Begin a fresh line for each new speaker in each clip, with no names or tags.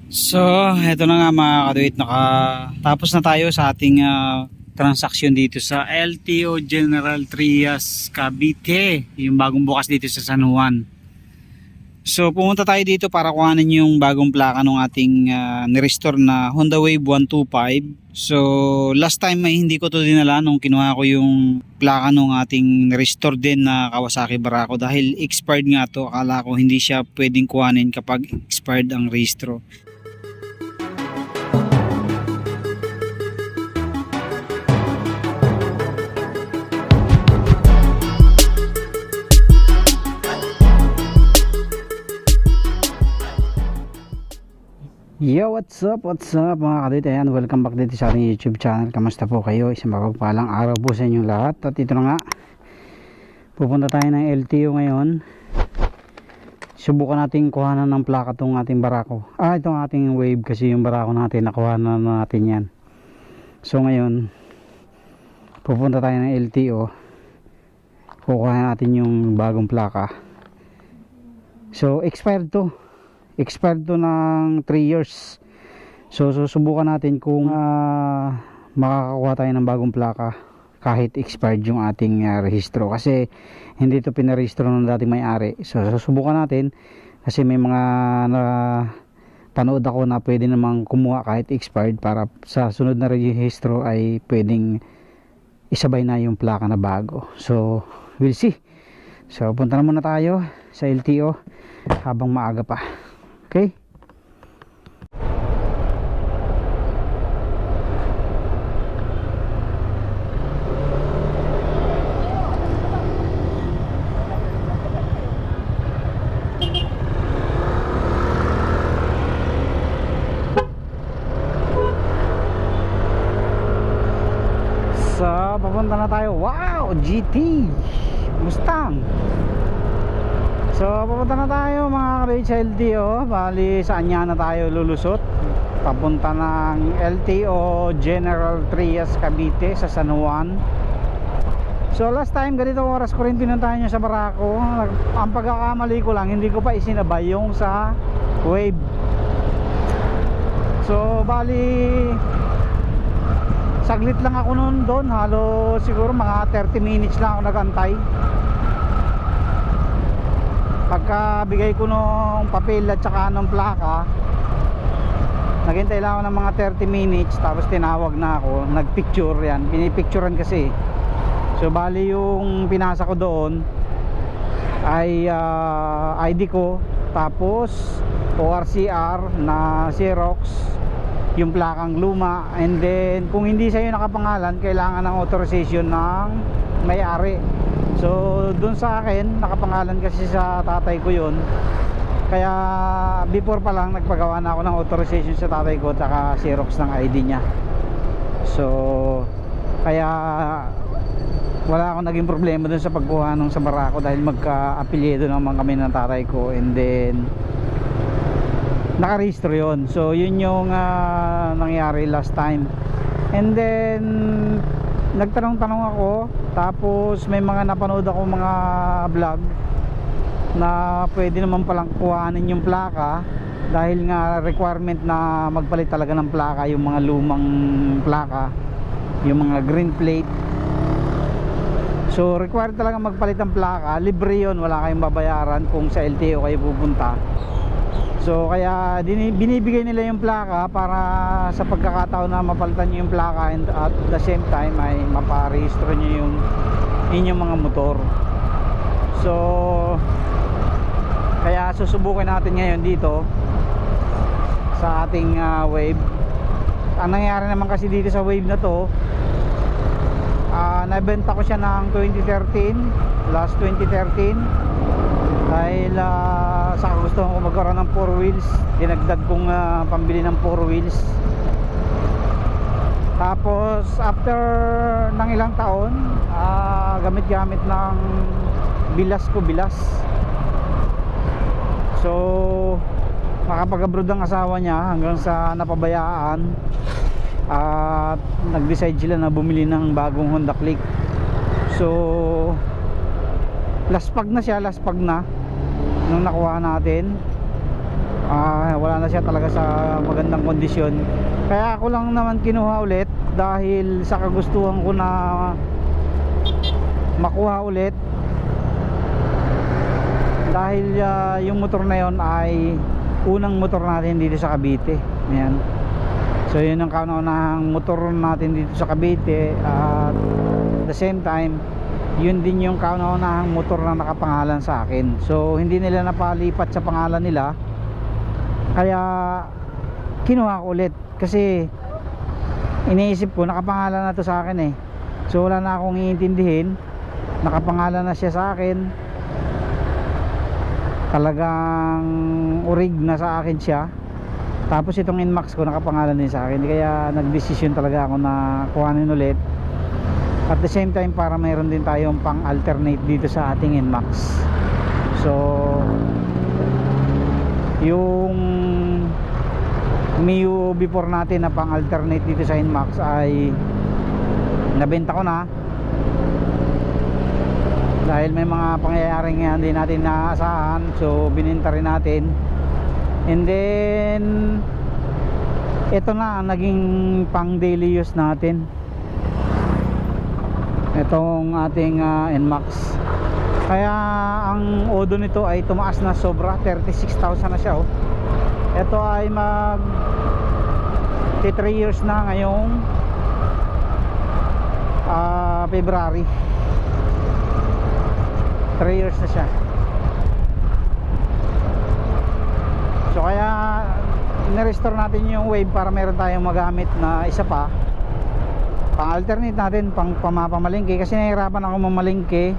So, eto na nga mga kaduit, nakatapos na tayo sa ating transaksyon dito sa LTO General Trias Cavite, yung bagong bukas dito sa San Juan. So, pumunta tayo dito para kuhanin yung bagong plaka ng ating nirestore na Honda Wave 125. So, last time ay hindi ko to dinala nung kinuha ko yung plaka ng ating nirestore din na Kawasaki Barako dahil expired nga to. Akala ko hindi siya pwedeng kuhanin kapag expired ang rehistro. Yo, what's up mga kadit, ayan, welcome back dito sa ating YouTube channel. Kamusta po kayo? Isang mapagpalang araw po sa inyong lahat. At ito na nga, pupunta tayo ng LTO ngayon. Subukan natin kuhanan ng plaka tong ating Barako. Itong ating Wave kasi yung Barako natin, nakuhanan natin yan. So ngayon, pupunta tayo ng LTO, kukuha natin yung bagong plaka. So expired to ng 3 years. So susubukan natin kung makakakuha tayo ng bagong plaka kahit expired yung ating rehistro, kasi hindi ito pinarehistro ng dating may-ari. So susubukan natin kasi may mga panood ako na pwede namang kumuha kahit expired para sa sunod na rehistro ay pwedeng isabay na yung plaka na bago. So we'll see. So punta na muna tayo sa LTO habang maaga pa. Okay? So, papunta na tayo. Wow! GT! Mustang! So pupunta na tayo mga ka-Rich LTO. Bali sa Anya na tayo lulusot, papunta ng LTO General Trias Cavite sa San Juan. So last time ganito oras ko rin pinuntahan nyo sa Barako. Ang pagkakamali ko lang, hindi ko pa isinabay yung sa Wave. So bali saglit lang ako noon doon, halos siguro mga 30 minutes lang ako nagantay. Pagka bigay ko nung papel at saka nung plaka, naghintay lang ako ng mga 30 minutes, tapos tinawag na ako, nagpicture yan, pinipicturean kasi. So bali yung pinasa ko doon ay ID ko, tapos ORCR na Xerox, yung plakang luma, and then kung hindi sa'yo nakapangalan, kailangan ng authorization ng may-ari. So dun sa akin nakapangalan kasi sa tatay ko yun, kaya before pa lang nagpagawa na ako ng authorization sa tatay ko at saka Xerox ng ID niya. So kaya wala akong naging problema dun sa pagkuha nung sa Barako dahil magka-apelyido naman kami ng tatay ko, and then nakarehistro yun. So yun yung nangyari last time. And then nagtanong-tanong ako, tapos may mga napanood ako mga vlog na pwede naman palang kuhanin yung plaka dahil nga requirement na magpalit talaga ng plaka yung mga lumang plaka, yung mga green plate. So required talaga magpalit ng plaka, libre yun, wala kayong babayaran kung sa LTO kayo pupunta. So kaya binibigay nila yung plaka para sa pagkakataon na mapalitan nyo yung plaka, and at the same time ay maparehistro nyo yung inyong mga motor. So kaya susubukan natin ngayon dito sa ating Wave. Ang nangyari naman kasi dito sa Wave na to, nabenta ko siya ng 2013, last 2013, dahil sa gusto ko magkaroon ng 4 wheels, dinagdag kong pambili ng 4 wheels. Tapos after ng ilang taon, gamit-gamit ng bilas. So makapag-abroad ang asawa niya hanggang sa napabayaan, at nag-decide sila na bumili ng bagong Honda Click. So last pag na nung nakuha natin. Wala na siya talaga sa magandang kondisyon. Kaya ako lang naman kinuha ulit dahil sa kagustuhan ko na makuha ulit, dahil yung motor na yon ay unang motor natin dito sa Cavite. Ayan. So yun ang kauna-unahang motor natin dito sa Cavite, at the same time yun din yung kauna-unahang motor na nakapangalan sa akin. So hindi nila napalipat sa pangalan nila, kaya kinuha ko ulit kasi iniisip ko nakapangalan na to sa akin eh. So wala na akong iintindihin, nakapangalan na siya sa akin, talagang urig na sa akin siya. Tapos itong Inmax ko nakapangalan din sa akin, kaya nagdesisyon talaga ako na kuhanin ulit. At the same time para mayroon din tayong pang alternate dito sa ating Inmax. So yung Mio before natin na pang alternate dito sa Inmax ay nabenta ko na, dahil may mga pangyayaring hindi natin naasahan. So bininta rin natin. And then ito na ang naging pang daily use natin, itong ating Nmax. Kaya ang odo nito ay tumaas na sobra, 36,000 na siya oh. Ito ay mag 3 years na ngayong February. 3 years na siya. So kaya ni-restore natin yung Wave para meron tayong magamit na isa pa pang alternate natin, pang pamamalingke, kasi nahihirapan ako mamalingke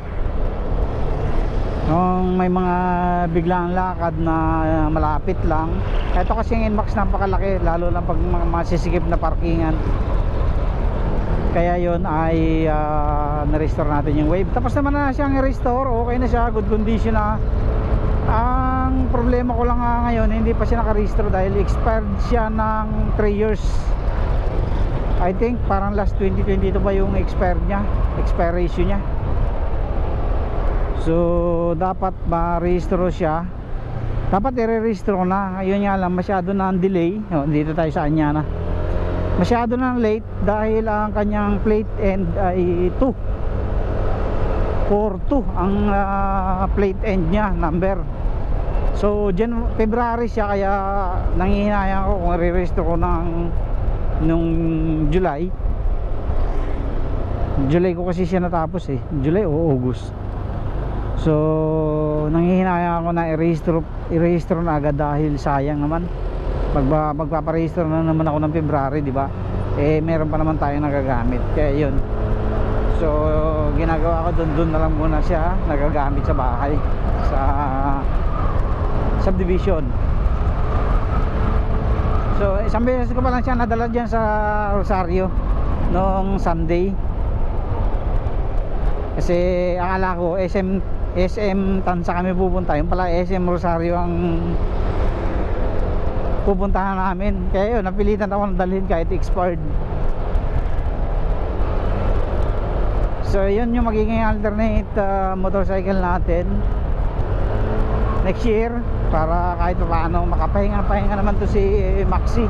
nung may mga biglang lakad na malapit lang. Ito kasi yung Nmax napakalaki, lalo lang pag masisikip na parkingan. Kaya yun ay na-restore natin yung Wave. Tapos naman na siyang i-restore, okay na siya, good condition na. Ang problema ko lang ngayon, hindi pa siya naka-restore dahil expired siya ng 3 years. I think parang last 2022 pa yung expiration niya. So dapat ma-restore siya. Dapat i-restore ko na. Ayun nga lang, masyado na ang delay. Dito tayo sa Anyana. Masyado na late dahil ang kanyang plate end ay 242 ang plate end niya, number. So February siya, kaya nangihinayang ako kung i-restore ko nung July ko kasi siya natapos eh, July o August. So nangihinayang ako na i-restore na agad dahil sayang naman. Magpaparehistro na naman ako ng February, di ba? Eh meron pa naman tayong nagagamit. Kaya yun. So ginagawa ko doon na lang muna siya nagagamit sa bahay, sa subdivision. So isang beses ko pa lang siya nadala dyan sa Rosario noong Sunday. Kasi akala ko SM Tansa kami pupunta, yung pala SM Rosario ang pupuntahan namin. Kaya yun, napilitan ako na dalhin kahit expired. So yun yung magiging alternate motorcycle natin next year, para kahit paano makapahinga naman to si Maxi.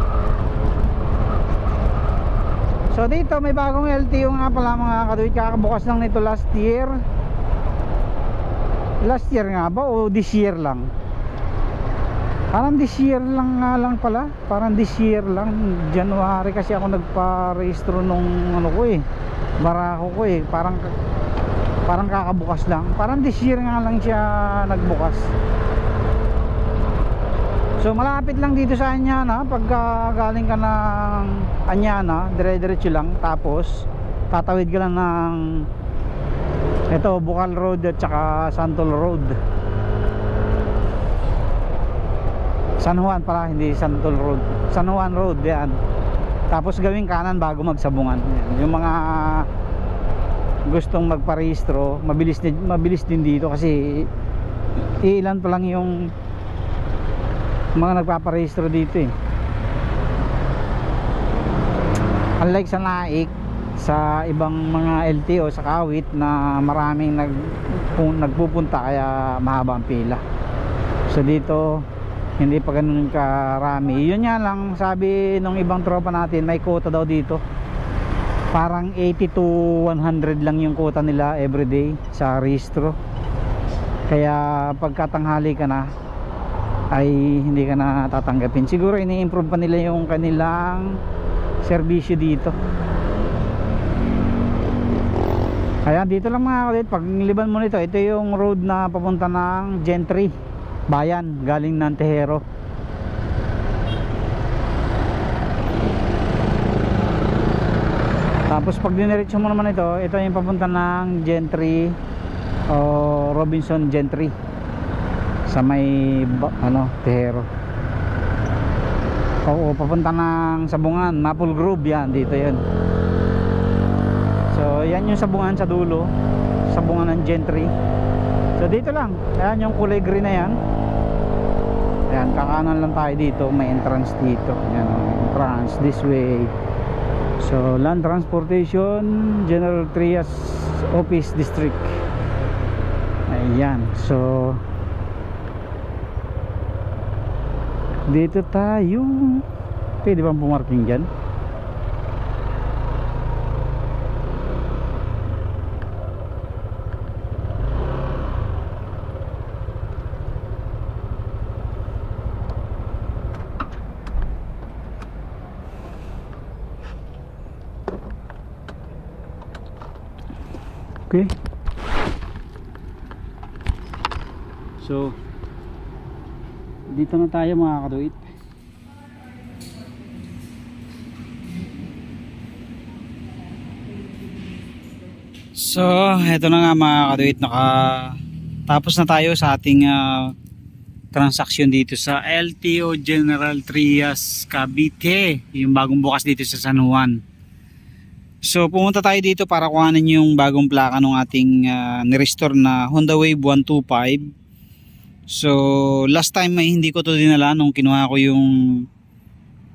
So dito may bagong LTO nga pala mga kaduwit, kakabukas lang nito last year nga ba o this year lang? Parang this year lang nga lang pala. Parang this year lang, January kasi ako nagpa-rehistro nung Barako ko eh. Parang kakabukas lang. Parang this year nga lang siya nagbukas. So malapit lang dito sa Anyana. Pagka galing ka ng Anyana, dire-diretso lang. Tapos tatawid ka lang ng Bukal Road at saka Santol Road. San Juan pala, hindi Santol Road. San Juan Road, yan. Tapos gawing kanan bago magsabungan. Yan. Yung mga gustong magparehistro, mabilis din dito kasi ilan pa lang yung mga nagpaparehistro dito eh. Unlike sa Naik, sa ibang mga LTO sa Kawit na maraming nagpupunta, kaya mahaba ang pila. So dito hindi pa ganun karami. Yun nga lang, sabi nung ibang tropa natin, may quota daw dito, parang 80 to 100 lang yung quota nila everyday sa rehistro. Kaya pagkatanghali ka na ay hindi ka na tatanggapin. Siguro ini-improve pa nila yung kanilang serbisyo dito. Kaya dito lang mga kalit, pag liban mo nito, ito yung road na papunta ng Gentry Bayan, galing ng Tehero. Tapos pag diniretso mo naman ito yung papunta ng Gentry o Robinson Gentry sa may Tehero. Oo, papunta ng Sabungan, Maple Grove, yan, dito yun. So yan yung Sabungan sa dulo, Sabungan ng Gentry. So dito lang, ayan yung kulay green na yan. Ayan, kakanan lang tayo dito, may entrance dito. Ayan, entrance this way. So Land Transportation General Trias Office District. Ayan, so dito tayo. Pwede bang pumarking dyan? Okay. So dito na tayo mga kaduit. So eto na nga mga kaduit, tapos na tayo sa ating transaksyon dito sa LTO General Trias Cavite, yung bagong bukas dito sa San Juan. So pumunta tayo dito para kuhanin yung bagong plaka ng ating nirestore na Honda Wave 125. So last time ay hindi ko to dinala nung kinuha ko yung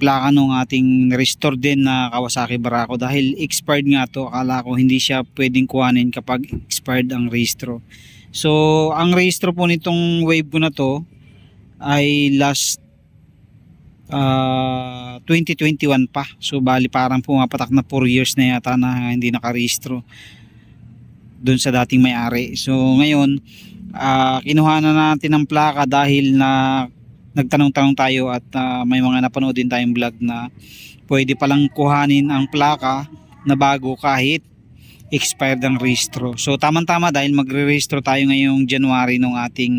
plaka ng ating nirestore din na Kawasaki Barako, dahil expired nga to. Akala ko hindi siya pwedeng kuhanin kapag expired ang rehistro. So ang rehistro po nitong Wave ko na to ay last 2021 pa. So bali parang pumapatak na 4 years na yata na hindi nakarehistro dun sa dating may-ari. So ngayon kinuha na natin ang plaka dahil na nagtanong-tanong tayo at may mga napanood din tayong vlog na pwede palang kuhanin ang plaka na bago kahit expired ang rehistro. So tamang-tama dahil magre-rehistro tayo ngayong January ng ating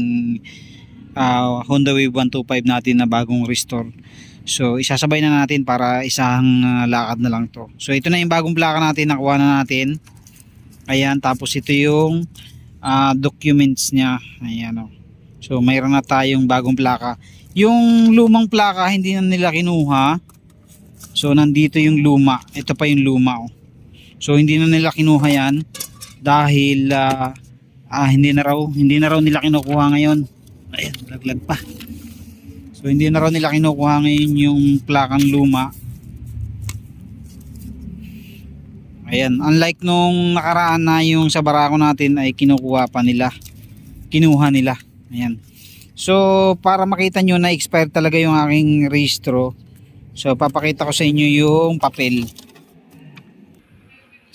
Honda Wave 125 natin na bagong restore. So isasabay na natin para isang lakad na lang to. So ito na yung bagong plaka natin, nakuha na natin. Ayan, tapos ito yung documents niya. Ayan o. So mayroon na tayong bagong plaka. Yung lumang plaka hindi na nila kinuha. So nandito yung luma. Ito pa yung luma o. So hindi na nila kinuha yan dahil hindi na raw nila kinukuha ngayon. Ayan, laglag pa. So hindi na raw nila kinukuha ngayon yung plakang luma. Ayan, unlike nung nakaraan na yung sa Barako natin ay kinuha nila. Ayan. So para makita nyo na expired talaga yung aking rehistro, so papakita ko sa inyo yung papel.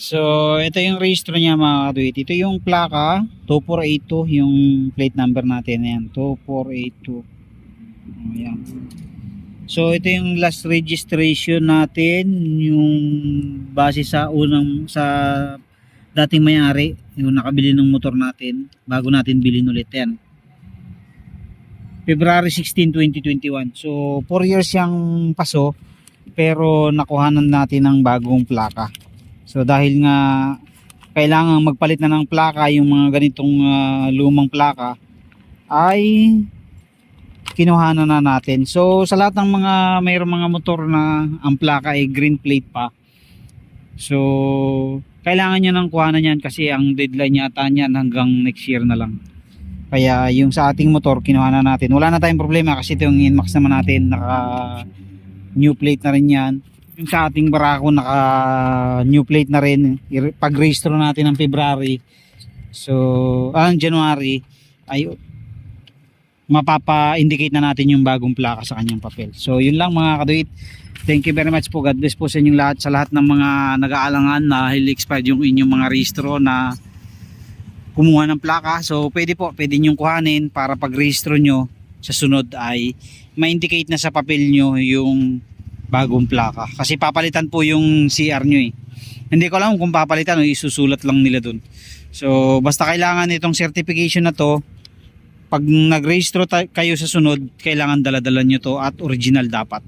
So ito yung rehistro niya mga kaduit. Ito yung plaka 2482, yung plate number natin. Ayan, 2482. Ayan. So ito yung last registration natin, yung base sa dating may-ari, yung nakabili ng motor natin bago natin bilhin ulit. Yan, February 16, 2021. So 4 years yung paso, pero nakuhanan natin ng bagong plaka. So dahil nga kailangan magpalit na ng plaka, yung mga ganitong lumang plaka ay kinuhanan na natin. So sa lahat ng mayroong mga motor na ang plaka ay green plate pa, so kailangan nyo nang kuhanan yan kasi ang deadline yata niyan hanggang next year na lang. Kaya yung sa ating motor kinuhanan natin. Wala na tayong problema kasi ito yung Inmax naman natin, naka new plate na rin yan. Yung sa ating Barako naka new plate na rin. Pag rehistro natin ng February, so ang January ay mapapa-indicate na natin yung bagong plaka sa kanyang papel. So yun lang mga kaduit. Thank you very much po. God bless po sa inyong lahat, sa lahat ng mga nag-aalangan na highly expired yung inyong mga rehistro na kumuha ng plaka. So pwede nyong kuhanin para pag rehistro nyo sa sunod ay ma-indicate na sa papel nyo yung bagong plaka. Kasi papalitan po yung CR nyo eh. Hindi ko alam kung papalitan o isusulat lang nila dun. So basta kailangan itong certification na to. Pag nag-rehistro kayo sa sunod, kailangan dala-dala nyo to at original dapat.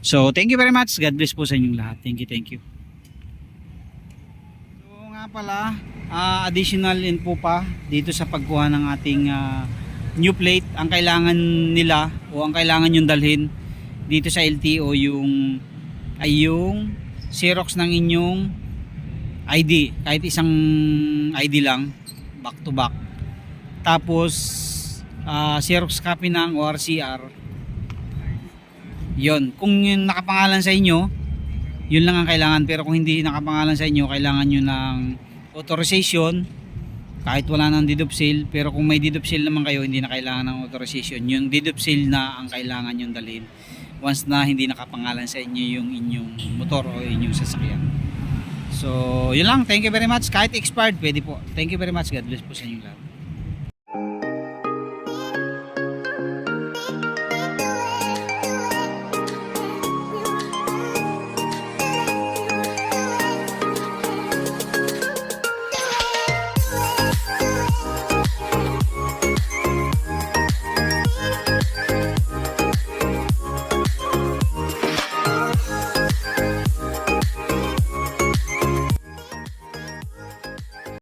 So thank you very much. God bless po sa inyong lahat. Thank you. So nga pala, additional info pa dito sa pagkuha ng ating new plate. Ang kailangan nila o ang kailangan yung dalhin dito sa LTO yung Xerox ng inyong ID, kahit isang ID lang, back to back. Tapos Xerox copy ng ORCR. Yon, kung yung nakapangalan sa inyo, yun lang ang kailangan. Pero kung hindi nakapangalan sa inyo, kailangan nyo ng authorization kahit wala nang deed of sale. Pero kung may deed of sale naman kayo, hindi na kailangan ng authorization. Yung deed of sale na ang kailangan yung dalhin once na hindi nakapangalan sa inyo yung inyong motor o inyong sasakyan. So yun lang, thank you very much. Kahit expired pwede po. Thank you very much. God bless po sa inyo lahat.